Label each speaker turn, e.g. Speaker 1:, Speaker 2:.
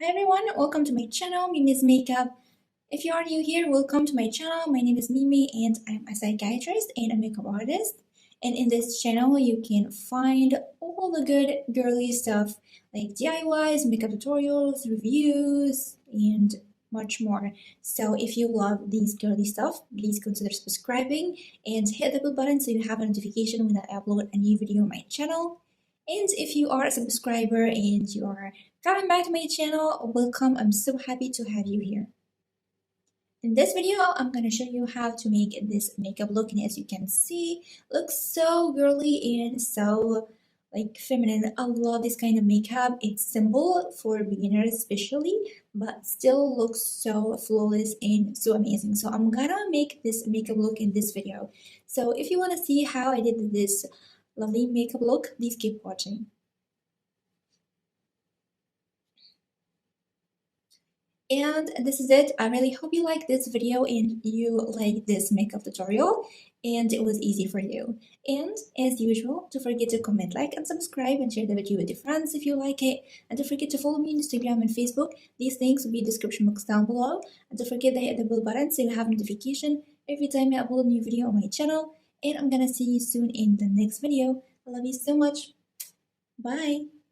Speaker 1: Hi everyone, welcome to my channel, Mimi's Makeup. If you are new here, welcome to my channel. My name is Mimi and I'm a psychiatrist and a makeup artist. And in this channel, you can find all the good girly stuff like DIYs, makeup tutorials, reviews, and much more. So if you love these girly stuff, please consider subscribing and hit the bell button so you have a notification when I upload a new video on my channel. And if you are a subscriber and you are coming back to my channel, welcome. I'm so happy to have you here. In this video, I'm going to show you how to make this makeup look, and as you can see, looks so girly and so like feminine. I love this kind of makeup. It's simple for beginners especially, but still looks so flawless and so amazing. So I'm gonna make this makeup look in this video. So if you want to see how I did this lovely makeup look, please keep watching. And this is it. I really hope you like this video and you like this makeup tutorial and it was easy for you. And as usual, don't forget to comment, like, and subscribe and share the video with your friends if you like it. And don't forget to follow me on Instagram and Facebook. These links will be in the description box down below. And don't forget to hit the bell button so you have notification every time I upload a new video on my channel. And I'm gonna see you soon in the next video. I love you so much. Bye.